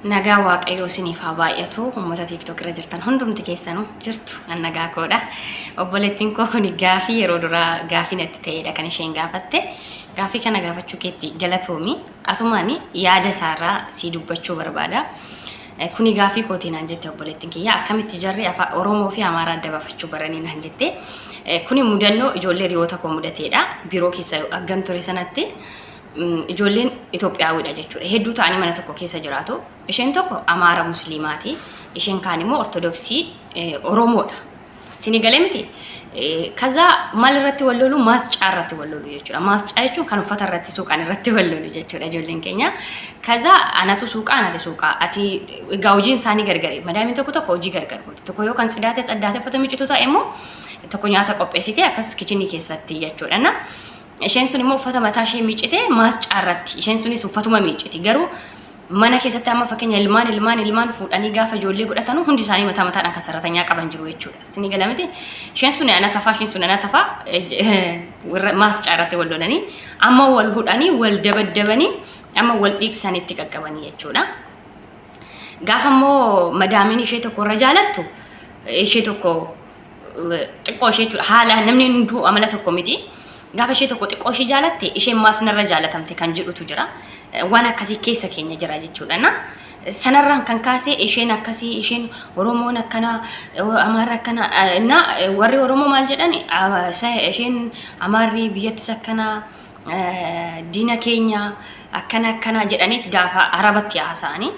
Nagaa waaqayyoo isiniif haa baay'atu uummata TikTok irra jirtan hundumti keessanuu jirtu an nagaa koodha. Obboleettiin koo kun gaafii yeroo duraa gaafii natti ta'edha kan isheen gaafatte. Gaafii kana gaafachuu keetti galatoomi. Asumaan yaada isaarraa si dubbachuu barbaada. Kuni gaafii kootiin naan jette obboleettiin kiyya akkamitti jarri afaan Oromoo fi Amaaraa adda baafachuu baranii naan jette. Kuni mudannoo ijoollee hiriyoota koo mudateedha. Biroo keessa aggan ture sanatti ijoolleen Itoophiyaawidha jechuudha. Hedduu ta'anii mana tokko keessa jiraatu. Isheen tokko Amaara Musliimaati. Isheen kaan immoo Ortodoksii Oromoodha. Sini galee miti. Kaza maal irratti wal lolu maascaa irratti wal lolu jechuudha. Maascaa jechuun kan uffata irratti suuqaan irratti wal lolu jechuudha ijoolleen keenya. Kaza anatu suuqaa anatu suuqaa ati egaa hojiin isaanii gargari. Madaamiin tokko hojii gargar godhi. Tokko yoo kan cidhaate uffata miicitu ta'e immoo tokko nyaata qopheessite akkas kichinii keessatti jechuudha. Isheen sun immoo uffata mataa ishee miicite maascaa irratti. Isheen sunis uffatuma miiciti. Garuu mana keessatti amma fakkeenya ilmaan fuudhanii gaafa ijoollee godhatanu hundi isaanii mataadhaan kan sarratanyaa qaban jiru jechuudha. Sini galamiti. Isheen sun ana tafaa maascaa irratti wal lolanii amma wal hudhanii wal dabadabanii amma wal dhiiksanitti qaqqabanii jechuudha. Gaafa immoo madaamiin ishee tokko irra jaalattu ishee tokko xiqqoo ishee jechuudha. Haala namni hunduu amala tokko miti. Gaafa ishee tokko xiqqoo ishee jaalatte isheen maaf narra jaalatamte kan jedhutu jira. Waan akkasii keessa keenya jira jechuudha. Sanarraan kan kaasee isheen akkasii isheen Oromoon akkana Amaarri akkana warri Oromoo maal jedhan isheen Amaarri biyyattis akkana diina keenya akkana jedhaniit gaafa Arabatti haasa'anii.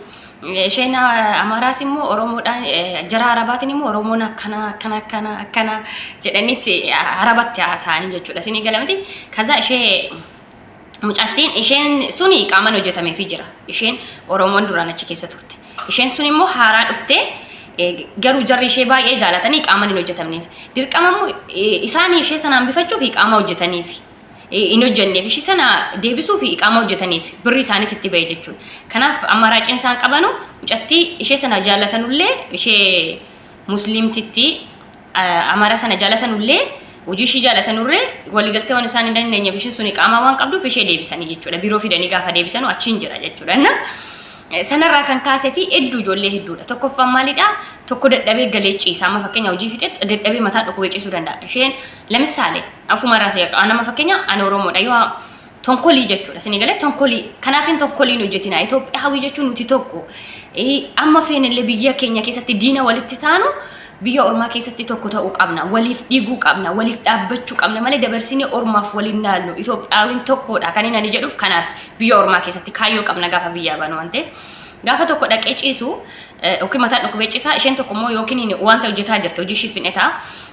Isheen Amaaraas immoo Oromoodhaan jara Arabaatiin immoo Oromoon akkana jedhaniit Arabatti haasa'anii jechuudha. Sini galamti. Kaza ishee mucattiin isheen suni qaaman hojjetameefii jira. Isheen Oromoon duraan achi keessa turte. Isheen sun immoo haaraa dhuftee garuu jarri ishee baay'ee jaalatanii qaaman hin hojjetamneef. Dirqama isaan ishee sanaan bifachuuf qaama hojjetaniif. In hojjenneef ishee sana deebisuuf qaama hojjetaniif birri isaaniitti itti ba'e jechuudha. Kanaaf amaraaceen isaan qabanu mucattii ishee sana jaalatanullee ishee musliimtitti amara sana jaalatanullee hojii ishee jaalatanurree waliigaltee waan isaan hin dandeenyeef isheen sun qaama waan qabduuf ishee deebisanii jechuudha. Biroo fidanii gaafa deebisanu achiin jira jechuudha. Sanarraa kan kaasee fi hedduu ijoollee hedduudha. Tokkoffaan maalidha? Tokko dadhabee galee ciisa. Amma fakkeenya hojii fixee dadhabee mataa dhukubee ciisuu danda'a. Isheen lamisaale afuma raasee nama fakkeenya ani Oromoodha yoo tonkolii jechuudha. Sini galee tonkolii. Kanaafin tonkoliin hojjetina. Itoophiyaawii jechuun nuti tokko amma feenillee biyya keenya keessatti diina walitti taanu biyya ormaa keessatti tokko ta'uu qabna. Waliif dhiiguu qabna. Waliif dhaabbachuu qabna malee dabarsinee ormaaf waliin naallu. Itoophiyaawiin tokkodha. Kan inni jedhuuf kanaaf biyya ormaa keessatti kaayyoo qabna gaafa biyyaa baanu waan ta'eef. Gaafa tokko dhaqee ciisu yookiin mataan dhukubee ciisaa isheen tokko immoo yookiin wanta hojjetaa jirte hojii ishee fixnetaa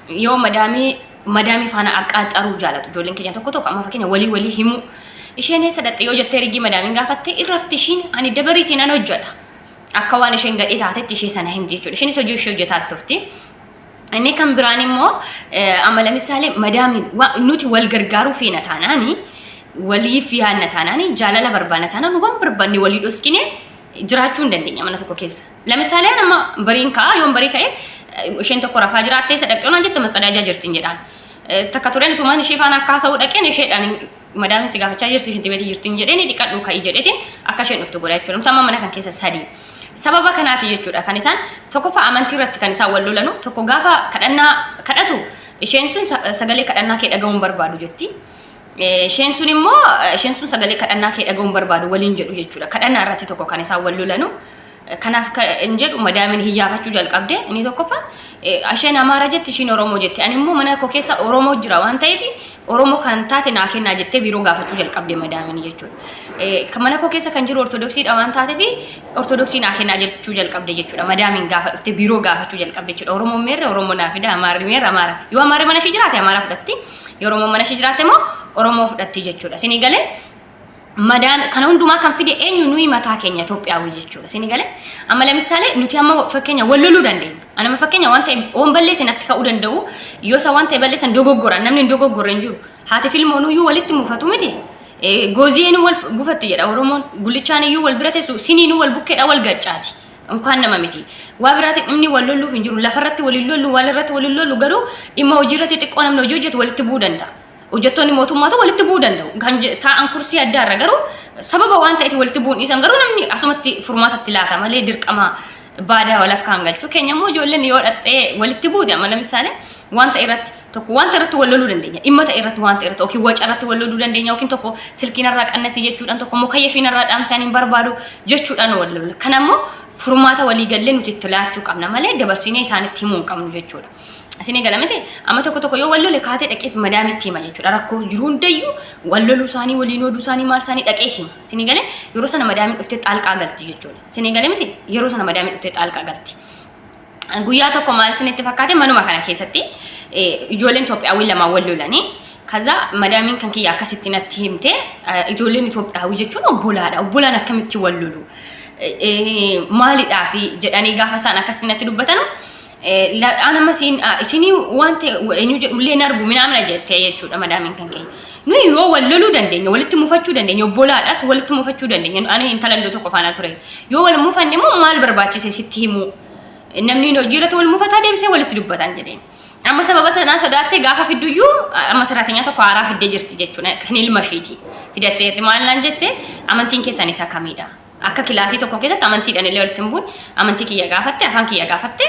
yoo madaamii faana aqaaxaruu jaalatu ijoolleen keenya tokko amma fakkeenya walii himu isheen eessa dhaqxe yoo jettee rigii madaamiin gaafatte irrafti ishiin ani dabariitiin an hojjedha akka waan isheen gadhee taatetti ishee sana himti jechuudha. Isheenis hojii ishee hojjetaa turti. Inni kan biraan immoo amala misaalee madaamiin nuti wal gargaaruu feena taanaani waliif yaadna taanaani jaalala barbaanna taanaan waan barbaanne walii dhoskine jiraachuu hin dandeenya mana tokko keessa. Lamisaalee nama bariin ka'a yoon barii ka'e isheen tokko rafaa jiraattee sadaqxee onaan jette matsadaajaa jirtiin jedhaan. Takka tureen tumaan ishee faana akka haasa'uu dhaqeen isheedhaan madaamiin si gaafachaa jirti isheen tibeetii jirtiin jedheen dhiqadhuu ka'ii jedheetiin akka isheen dhuftu godha jechuudha. Amma mana kan keessa sadii. Sababa kanaati jechuudha kan isaan tokkoffaa amantii irratti kan isaan wal lolanu tokko gaafa kadhatu isheen sun sagalee kadhannaa kee dhaga'uun barbaadu jetti. Isheen sun sagalee kadhannaa kee dhaga'uun barbaadu waliin jedhu jechuudha. Kadhannaa irratti tokko kan isaan wal lolanu. Kanaaf hin jedhu madaamiin hiyyaafachuu jalqabde inni tokkoffaan isheen Amaara jetti isheen Oromoo jetti. Ani immoo mana koo keessa Oromoo jira waan ta'eef Oromoo kan taate naa kennaa jettee biroo gaafachuu jalqabde madaamiin jechuudha. Kan mana koo keessa kan jiru Ortodoksiidha waan taateef Ortodoksii naa kennaa jechuu jalqabde jechuudha. Madaamiin gaafa dhufte biroo gaafachuu jalqabde jechuudha. Oromoon meerre Oromoo naa fida Amaarri meerre Amaara. Yoo Amaarri mana ishee jiraate Amaara fudhatti. Yoo Oromoon mana ishee jiraate immoo Oromoo fudhatti jechuudha. Sini galee Madam kana hundumaa kan fide eenyu nuyi mataa keenya Itoophiyaawii jechuudha. Sini galee amma lamisaalee nuti amma fakkeenya wal loluu dandeenya. Anama fakkeenya wanta oon balleessan natti ka'uu danda'u yoo sa wanta balleessan dogoggoran namni dogoggorre hin jiru. Haati filmoonuu iyyuu walitti mufatu miti. Gooziyeen wal gufatti jedha Oromoon gullichaan iyyuu wal bira teessu siniin wal bukkeedha wal gaccaati. Unkaan nama miti. Waa biraati inni wal loluuf hin jiru. Lafarratti wal lollu walirratti wal lollu garuu dhimma hojiirratti xiqqoo namni hojii hojjetu walitti bu'uu danda'a. hojjettoonni mootummaatu walitti bu'uu danda'u. Kan taa'an kursii adda irra garuu sababa waan ta'eef walitti bu'uun isaan garuu namni asumatti furmaatatti laata malee dirqama baadaa walakkaan galchu. Keenya immoo ijoolleen yoo dhattee walitti buute amma misaale wanta irratti wal loluu dandeenya. Dhimma ta'e irratti wanta irratti yookiin waca irratti wal loluu dandeenya yookiin tokko silkiinarraa qannasii jechuudhaan tokko immoo kayyafiinarraa dhaamsaan hin barbaadu jechuudhaan wal lolu. Kanammoo furmaata walii gallee nuti itti laachuu qabna malee dabarsinee isaanitti himuu hin qabnu jechuudha. Asini galamete amma tokko yoo wal lole kaatee dhaqeetti madaamitti hima jechuudha. Rakkoo jiru hundayyuu wal loluu isaanii waliin ooduu isaanii maal isaanii dhaqeetti hima. Asini galee yeroo sana madaamiin dhuftee xaalqaa galti jechuudha. Asini galamete yeroo sana madaamiin dhuftee xaalqaa galti. Guyyaa tokko maal isinitti fakkaate manuma kana keessatti ijoolleen Itoophiyaawii lama wal lolanii kaza madaamiin kan kiyya akkasitti natti himte ijoolleen Itoophiyaawii jechuun obbolaadha. Obbolaan akkamitti wal lolu maalidhaaf jedhanii gaafa isaan akkasitti natti dubbatan ana masin isini wante eenyu jedhullee narbu minamna jettee jechuudha madaamiin kan kiyya. Nuyi yoo wal loluu dandeenya walitti mufachuu dandeenya obbolaadhaas walitti mufachuu dandeenya. Ani intalandoo tokko faana ture. Yoo wal mufanne immoo maal barbaachise sitti himu namni hojiirratti wal mufataa deemsee walitti dubbatan jedheen. Amma sababa sanaa sodaattee gaafa fidduyyuu amma siraateenya tokko haaraa fiddee jirti jechuudha. Kan ilma isheeti fidatteetti maal naan jette amantiin keessan isa kamidha? Akka kilaasii tokko keessatti amantiidhaan illee walitti hin buun amantii kiyya gaafatte afaan kiyya gaafatte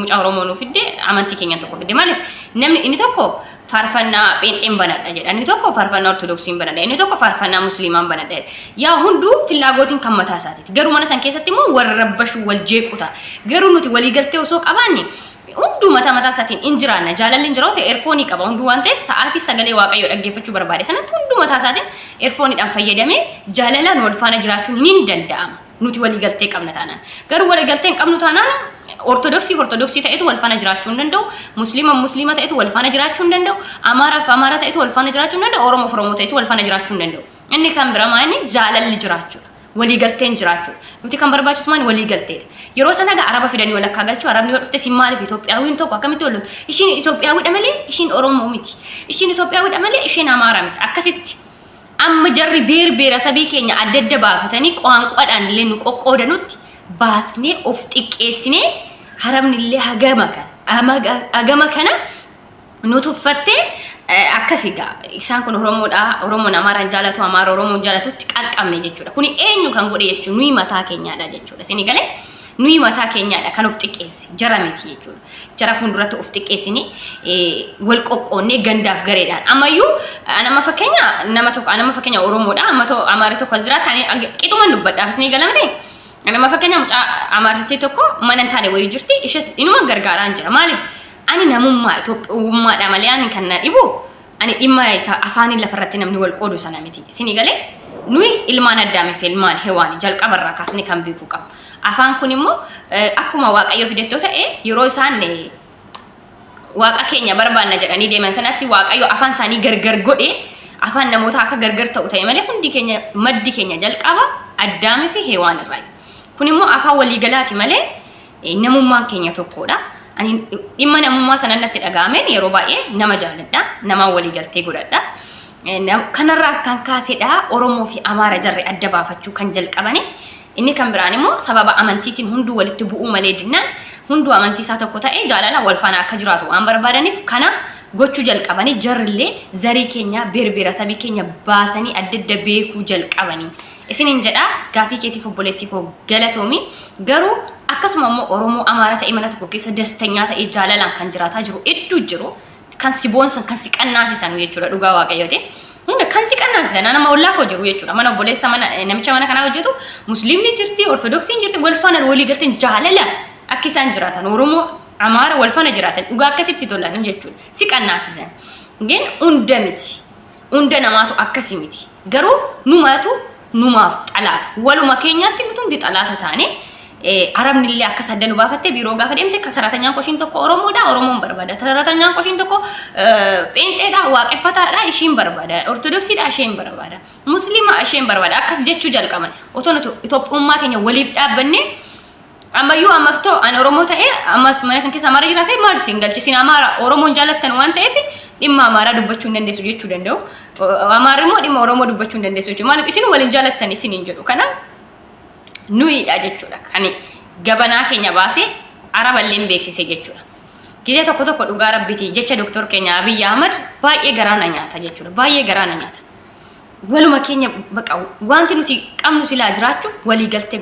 mucaa Oromoo nuu fidde amantii keenya tokko fidde maaliif namni inni tokko faarfannaa pheenxeen banadha jedha inni tokko faarfannaa ortodoksiin banadha inni tokko faarfannaa musliimaan banadha yaa hunduu filaagotiin kan mataa isaatiiti garuu mana san keessatti immoo warra rabbashuu wal jeequta garuu nuti walii galtee osoo qabaanne hunduu mataa isaatiin injiraanna jaalalli injiraate eerfoonii qaba hunduu waan ta'eef sa'aatii sagalee waaqayyoo dhaggeeffachuu barbaade sanatti hunduu mataa isaatiin eerfooniidhaan fayyadamee jaalalaan wal faana jiraachuun hin danda'ama nuti walii galtee qabna taanaan garuu walii galtee hin qabnu taanaan ortodoksii ta'etu wal faana jiraachuu hin danda'u musliima ta'etu wal faana jiraachuu hin danda'u amaara ta'etu wal faana jiraachuu hin danda'u oromoo ta'etu wal faana jiraachuu hin danda'u inni kan bira maani jaalalli jiraachuudha walii galteen jiraachuudha nuti kan barbaachisu maani walii galteedha yeroo sana araba fidanii walakkaa galchuu arabni yoo dhufte simmaaliif Itoophiyaawwiin tokko akkamitti wal loltu ishiin Itoophiyaawwiidha malee ishiin Oromoo miti ishiin Itoophiyaawwiidha malee ishiin Amaara miti akkasitti amma jarri beera sabii keenya adda adda baafatanii qoonqoodhaan illee nu qoqqoodanutti baasnee of xiqqeessinee harabni illee hagama kana nu tuffattee akkasigaa isaan kun Oromoon Amaaraan jaalatu Amaara Oromoon jaalatutti qaqqabne jechuudha. Kuni eenyu kan godhe jechuudha nuyi mataa keenyaadha jechuudha. Isin galee nuyi mataa keenyaadha kan of xiqqeessi jara miti jechuudha. Jara fuulduratti of xiqqeessine wal qoqqoonnee gandaaf gareedhaan ammayyuu nama fakkeenya Oromoodha ammatoo Amaara tokko jiraata qixuma dubbadhaaf isin galamte nama fakkeenya mucaa Amaartitee tokko mana hin taane wayii jirti ishee inuma gargaaraan jira maaliif ani namummaa Itoophiyaadha malee ani kan na dhibu ani dhimma isa afaaniin lafarratti namni wal qoodu sana miti isin galee nuyi ilmaan addaame fi ilmaan hewaani jalqabarraa kaasni kan beekuu qabu afaan kun immoo akkuma waaqayyo fidettoo ta'e yeroo isaan waaqa keenya barbaanna jedhanii deeman sanatti waaqayyo afaan isaanii gargar godhe afaan namoota akka gargar ta'u ta'e malee hundi keenya maddi keenya jalqaba addaame fi hewaan irraa kun immoo afaan waliigalaati malee namummaan keenya tokkodha ani dhimma namummaa sanatti dhagaameen yeroo baay'ee nama jaalladha nama walii galtee godhadha kanarraa kan kaasedha Oromoo fi Amaara jarri adda baafachuu kan jalqabani inni kan biraan immoo sababa amantiitiin hunduu walitti bu'uu malee dinnaan hunduu amantii isaa tokko ta'e jaalala wal faana akka jiraatu waan barbaadaniif kana gochuu jalqabanii jarrillee zarii keenya beera sabii keenya baasanii adda beekuu jalqabanii isinin jedha gaafii keetiif obboleettii koo galatoomi garuu akkasuma immoo Oromoo Amaara ta'e mana tokko keessa dastanyaa ta'e jaalalaan kan jiraataa jiru hedduu jiru kan si boonsan kan si qannaasisan jechuudha dhugaa waaqayyooti hunda kan si qannaasisan nama ollaa koo jiru jechuudha mana obboleessa namicha mana kanaa hojjetu musliimni jirti ortodoksiin jirti wal faana walii galteen jaalalaan akka isaan jiraatan Oromoo Amaara wal faana jiraatan dhugaa akkasitti tolan jechuudha si qannaasisan gen hunda miti hunda namaatu akkasi miti garuu numaaf xalaata waluma keenyaatti nuti hundi xalaata taane arabni illee akka saddanu baafatte biiroo gaafa deemte ka saratanyaan qoshiin tokko Oromoodha Oromoon barbaada saratanyaan qoshiin tokko pheenxeedha waaqeffataadha ishiin barbaada ortodoksiidha isheen barbaada musliima isheen barbaada akkas jechuu jalqaban otoo Itoophiyummaa keenya waliif dhaabbanne ammayyuu ammaftoo an Oromoo ta'e ammas mana kan keessa Amaara jiraate maal siin galchisin Amaara Oromoon jaalattan waan ta'eef dhimma Amaara dubbachuu hin dandeessu jechuu danda'u Amaarri immoo dhimma Oromoo dubbachuu hin dandeessu jechuudha maaliif isin waliin jaalattan isin hin jedhu kana nuyiidha jechuudha kan gabanaa keenya baasee araballeen beeksise jechuudha ጊዜ tokko dhugaa rabbiiti jecha doktor keenya Abiy Ahmad baay'ee garaana nyaata jechuudha baay'ee garaana nyaata waluma keenya baqa wanti nuti qabnu silaa jiraachuuf walii galtee